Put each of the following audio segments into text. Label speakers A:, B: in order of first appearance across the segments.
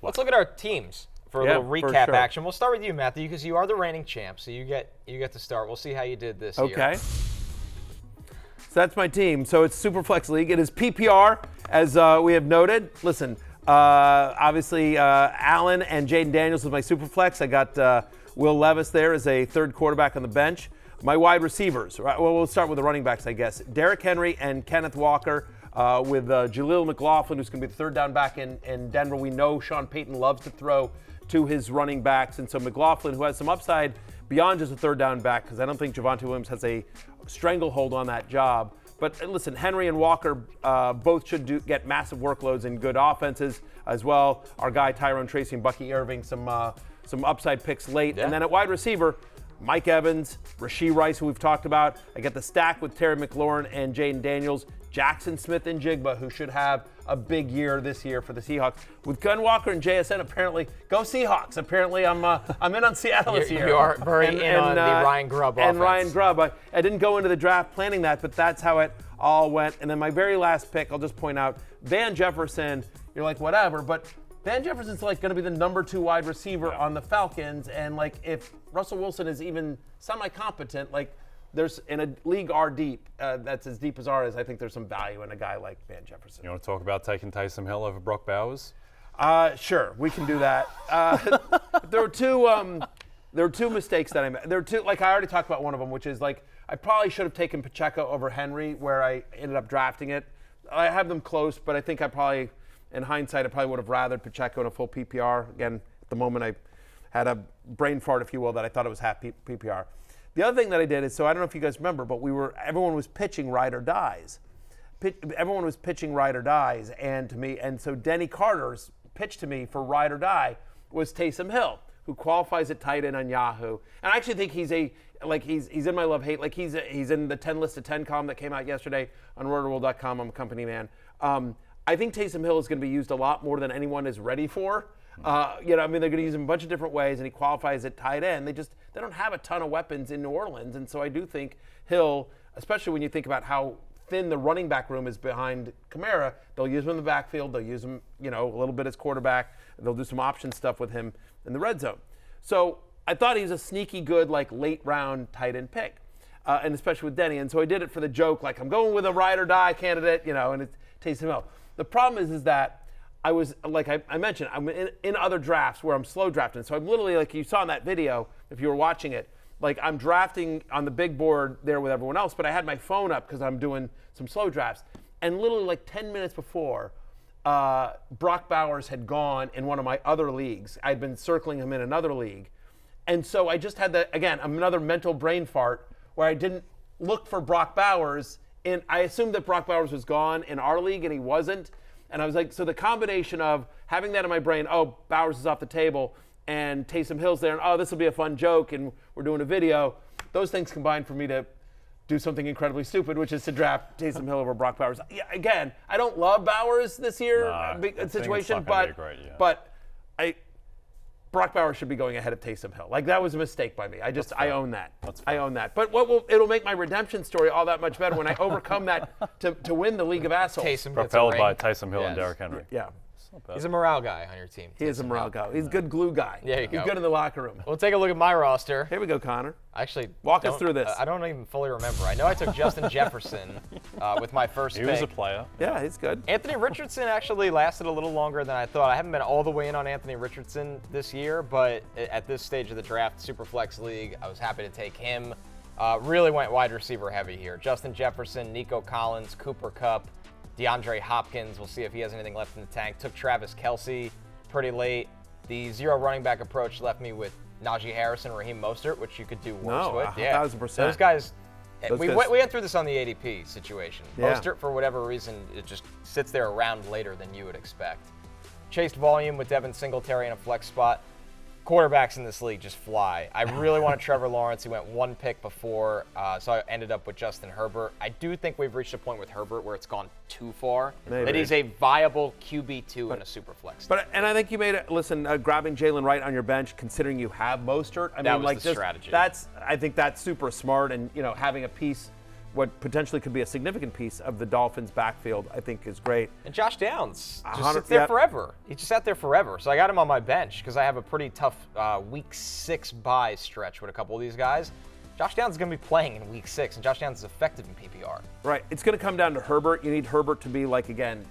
A: Let's look at our teams for a little recap action. We'll start with you, Matthew, because you are the reigning champ, so you get to start. We'll see how you did this year.
B: Okay. So that's my team. So it's Superflex League. It is PPR, as we have noted. Listen, obviously Allen and Jaden Daniels is my Superflex. I got Will Levis there as a third quarterback on the bench. My wide receivers, well, we'll start with the running backs, I guess. Derrick Henry and Kenneth Walker with Jaleel McLaughlin, who's going to be the third down back in Denver. We know Sean Payton loves to throw to his running backs, and so McLaughlin, who has some upside beyond just a third down back, because I don't think Javonte Williams has a stranglehold on that job. But listen, Henry and Walker both should get massive workloads in good offenses as well. Our guy Tyrone Tracy and Bucky Irving, some upside picks late. Yeah. And then at wide receiver, Mike Evans, Rashee Rice, who we've talked about. I get the stack with Terry McLaurin and Jaden Daniels, Jackson Smith and Jigba, who should have a big year this year for the Seahawks. With Gun Walker and JSN, apparently, go Seahawks. Apparently, I'm in on Seattle this year.
A: You are very in on the Ryan Grubb offense.
B: And Ryan Grubb. I didn't go into the draft planning that, but that's how it all went. And then my very last pick, I'll just point out, Van Jefferson. You're like, whatever, but Van Jefferson's like going to be the number 2 wide receiver on the Falcons, and like if Russell Wilson is even semi-competent, like there's in a league our deep, that's as deep as ours is. I think there's some value in a guy like Van Jefferson.
C: You want to talk about taking Taysom Hill over Brock Bowers?
B: Sure, we can do that. There were two mistakes that I made. There were two, like I already talked about one of them, which is like I probably should have taken Pacheco over Henry, where I ended up drafting it. I have them close, but I think in hindsight, I probably would have rathered Pacheco in a full PPR. Again, at the moment, I had a brain fart, if you will, that I thought it was half PPR. The other thing that I did is, so I don't know if you guys remember, but everyone was pitching ride or dies. Everyone was pitching ride or dies, and to me, and so Denny Carter's pitch to me for ride or die was Taysom Hill, who qualifies at tight end on Yahoo. And I actually think he's in my love-hate. Like he's in the 10 list of 10 column that came out yesterday on rotoworld.com. I'm a company man. I think Taysom Hill is going to be used a lot more than anyone is ready for. They're going to use him a bunch of different ways, and he qualifies at tight end. They don't have a ton of weapons in New Orleans, and so I do think Hill, especially when you think about how thin the running back room is behind Kamara, they'll use him in the backfield. They'll use him, a little bit as quarterback. They'll do some option stuff with him in the red zone. So I thought he was a sneaky good, like late round tight end pick, and especially with Denny. And so I did it for the joke, like I'm going with a ride or die candidate, and it's Taysom Hill. The problem is that I was, like I mentioned, I'm in other drafts where I'm slow drafting. So I'm literally, like you saw in that video, if you were watching it, like I'm drafting on the big board there with everyone else, but I had my phone up because I'm doing some slow drafts. And literally like 10 minutes before, Brock Bowers had gone in one of my other leagues. I'd been circling him in another league. And so I just had another mental brain fart where I didn't look for Brock Bowers. And I assumed that Brock Bowers was gone in our league, and he wasn't. And I was like, so the combination of having that in my brain, oh, Bowers is off the table, and Taysom Hill's there, and oh, this will be a fun joke, and we're doing a video, those things combined for me to do something incredibly stupid, which is to draft Taysom Hill over Brock Bowers. Yeah, again, I don't love Bowers this year situation, but Brock Bowers should be going ahead of Taysom Hill. Like, that was a mistake by me. I own that. I own that. But it'll make my redemption story all that much better when I overcome that to win the League of Assholes.
A: Taysom
C: propelled by Taysom Hill and Derrick Henry.
B: Yeah.
A: He's a morale guy on your team.
B: He is a morale guy. He's a good glue guy.
A: There you go.
B: He's good in the locker room.
A: We'll take a look at my roster.
B: Here we go, Connor.
A: Actually,
B: walk us through this.
A: I don't even fully remember. I know I took Justin Jefferson with my first pick.
C: He was a player.
B: Yeah, he's good.
A: Anthony Richardson actually lasted a little longer than I thought. I haven't been all the way in on Anthony Richardson this year, but at this stage of the draft, Superflex League, I was happy to take him. Really went wide receiver heavy here. Justin Jefferson, Nico Collins, Cooper Kupp, DeAndre Hopkins. We'll see if he has anything left in the tank. Took Travis Kelce pretty late. The zero running back approach left me with Najee Harris and Raheem Mostert, which you could do worse with. Yeah,
B: 1,000%.
A: Those guys. We went through this on the ADP situation.
B: Yeah.
A: Mostert, for whatever reason, it just sits there around later than you would expect. Chased volume with Devin Singletary in a flex spot. Quarterbacks in this league just fly. I really wanted Trevor Lawrence. He went one pick before, so I ended up with Justin Herbert. I do think we've reached a point with Herbert where it's gone too far.
B: Maybe.
A: That he's a viable QB2 in a super flex.
B: And I think you made it. Listen, grabbing Jalen Wright on your bench, considering you have Mostert.
A: That was the strategy.
B: I think that's super smart, and having a piece what potentially could be a significant piece of the Dolphins' backfield, I think is great.
A: And Josh Downs just sits there forever. He just sat there forever. So I got him on my bench because I have a pretty tough Week 6 bye stretch with a couple of these guys. Josh Downs is going to be playing in Week 6, and Josh Downs is effective in PPR.
B: Right. It's going to come down to Herbert. You need Herbert to be like, again,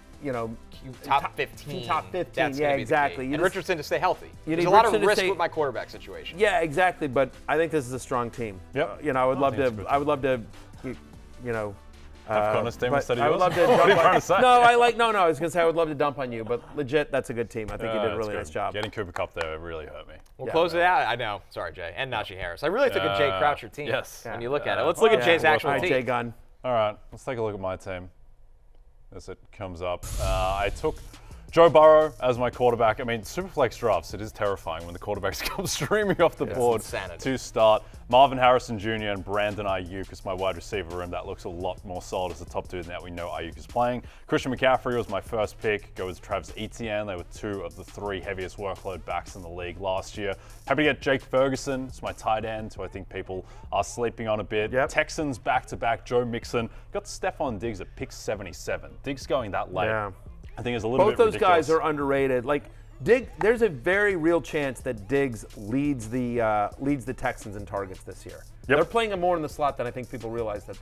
A: top 15.
B: Top 15,
A: That's
B: yeah, exactly.
A: And Richardson to stay healthy.
B: You
A: There's
B: need
A: a lot
B: Richardson
A: of risk
B: to
A: with my quarterback situation.
B: Yeah, exactly. But I think this is a strong team.
C: Yep.
B: I would love to. I would love to.
C: Have Connor Stamos study
B: I would
C: yours?
B: love to.
C: What are you trying to say?
B: No, I was going to say I would love to dump on you, but legit, that's a good team. I think you did a
C: That's
B: really
C: good.
B: nice job.
C: Getting Cooper Kupp there really hurt me.
A: We'll close it out. I know. Sorry, Jay. And Najee Harris. I really took a Jay Croucher team.
C: Yes.
A: When you look at it. Let's look at Jay's actual
B: All right,
A: team.
B: Jay Gunn.
C: All right, let's take a look at my team as it comes up. I took Joe Burrow as my quarterback. I mean, Superflex drafts, it is terrifying when the quarterbacks come streaming off the board to start. Marvin Harrison Jr. and Brandon Aiyuk is my wide receiver room. That looks a lot more solid as the top two now we know Aiyuk is playing. Christian McCaffrey was my first pick. Go with Travis Etienne. They were 2 of the 3 heaviest workload backs in the league last year. Happy to get Jake Ferguson. It's my tight end, who I think people are sleeping on a bit.
B: Yep.
C: Texans back-to-back, Joe Mixon. Got Stephon Diggs at pick 77. Diggs going that late.
B: Yeah.
C: I think it's a little
B: Both
C: bit
B: those
C: ridiculous.
B: guys are underrated. Like there's a very real chance that Diggs leads the Texans in targets this year.
C: Yep.
B: They're playing him more in the slot than I think people realize that.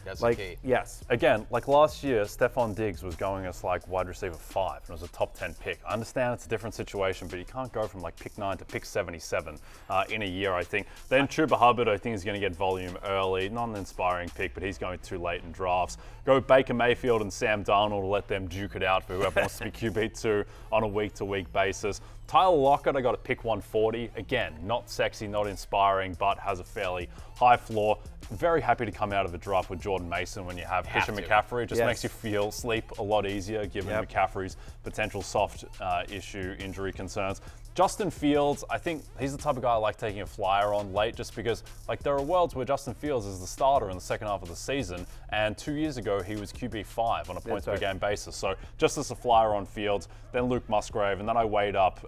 A: That's
B: like,
A: the key.
B: yes.
C: Again, like last year, Stephon Diggs was going as like wide receiver 5, and it was a top 10 pick. I understand it's a different situation, but you can't go from like pick 9 to pick 77 in a year, I think. Then Chuba Hubbard, I think, is going to get volume early. Not an inspiring pick, but he's going too late in drafts. Go Baker Mayfield and Sam Darnold to let them duke it out for whoever wants to be QB2 on a week-to-week basis. Tyler Lockett, I got a pick 140. Again, not sexy, not inspiring, but has a fairly high floor. Very happy to come out of the draft with Jordan Mason when you have Christian McCaffrey. It just makes you sleep a lot easier given McCaffrey's potential soft issue injury concerns. Justin Fields, I think he's the type of guy I like taking a flyer on late just because like there are worlds where Justin Fields is the starter in the second half of the season, and 2 years ago he was QB5 on a points per game basis. So just as a flyer on Fields, then Luke Musgrave, and then I weighed up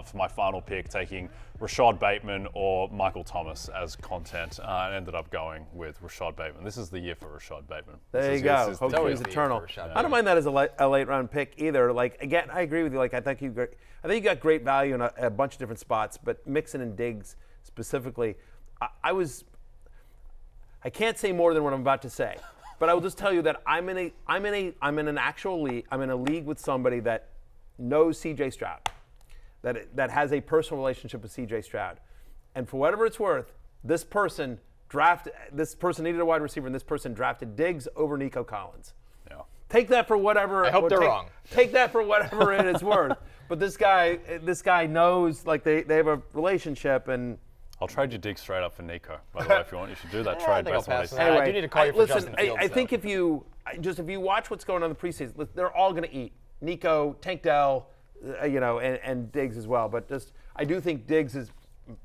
C: for my final pick taking Rashad Bateman or Michael Thomas as content, and ended up going with Rashad Bateman. This is the year for Rashad Bateman.
B: There you go. Hope he's eternal. I don't mind that as a late round pick either. Like again, I agree with you. Like I think you got great value in a bunch of different spots, but Mixon and Diggs specifically, I can't say more than what I'm about to say, but I will just tell you that I'm in an actual league. I'm in a league with somebody that knows C.J. Stroud, that has a personal relationship with C.J. Stroud, and for whatever it's worth, this person needed a wide receiver, and this person drafted Diggs over Nico Collins.
C: Yeah.
B: Take that for whatever.
A: I hope they're wrong.
B: Take that for whatever it is worth. But this guy knows, like they have a relationship, and
C: I'll trade you Diggs straight up for Nico. By the way, if you want, you should do that trade.
A: I think I'll
C: based on what
A: pass
C: he
A: on
C: said.
A: that. I do need to call you for Justin Fields,
B: I think if you watch what's going on in the preseason, they're all going to eat. Nico, Tank Dell, and Diggs as well. But I do think Diggs is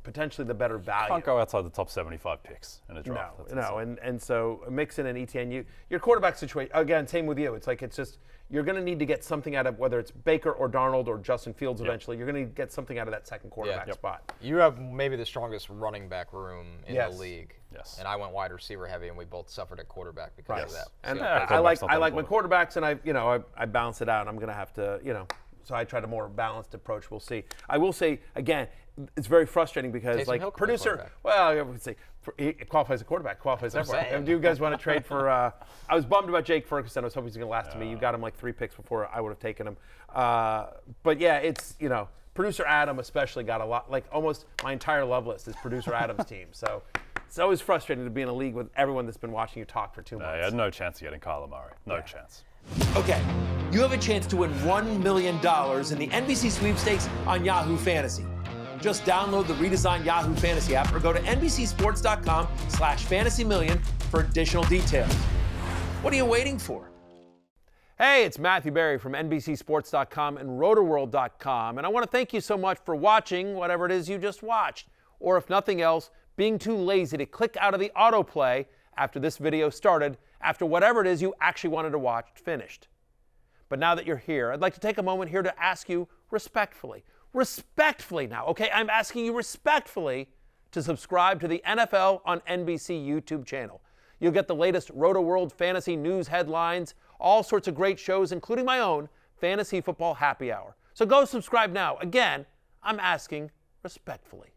B: potentially the better value.
C: Can't go outside the top 75 picks in a draft.
B: And so Mixon and Etienne, your quarterback situation, again, same with you. It's just you're going to need to get something out of whether it's Baker or Darnold or Justin Fields eventually. You're going to get something out of that second quarterback spot.
A: You have maybe the strongest running back room in the league.
C: Yes.
A: And I went wide receiver heavy, and we both suffered at quarterback because of that.
B: And I like my quarterbacks, and I balance it out. And I'm going to have to, so I tried a more balanced approach. We'll see. I will say again, it's very frustrating because
A: Taysom Hill
B: producer. Well, I would say he qualifies as a quarterback. Qualifies everywhere. Do you guys want to trade for? I was bummed about Jake Ferguson. I was hoping he was going to last to me. You got him like 3 picks before I would have taken him. But yeah, it's producer Adam especially got a lot. Like almost my entire love list is producer Adam's team. So it's always frustrating to be in a league with everyone that's been watching you talk for 2 months.
C: You had no chance of getting Kyler Murray. No chance.
D: Okay, you have a chance to win $1 million in the NBC Sweepstakes on Yahoo Fantasy. Just download the redesigned Yahoo Fantasy app or go to NBCSports.com/fantasymillion for additional details. What are you waiting for?
B: Hey, it's Matthew Berry from NBCSports.com and Rotoworld.com, and I want to thank you so much for watching whatever it is you just watched, or if nothing else, being too lazy to click out of the autoplay after this video started, after whatever it is you actually wanted to watch finished. But now that you're here, I'd like to take a moment here to ask you respectfully now, okay? I'm asking you respectfully to subscribe to the NFL on NBC YouTube channel. You'll get the latest Roto-World fantasy news headlines, all sorts of great shows, including my own Fantasy Football Happy Hour. So go subscribe now. Again, I'm asking respectfully.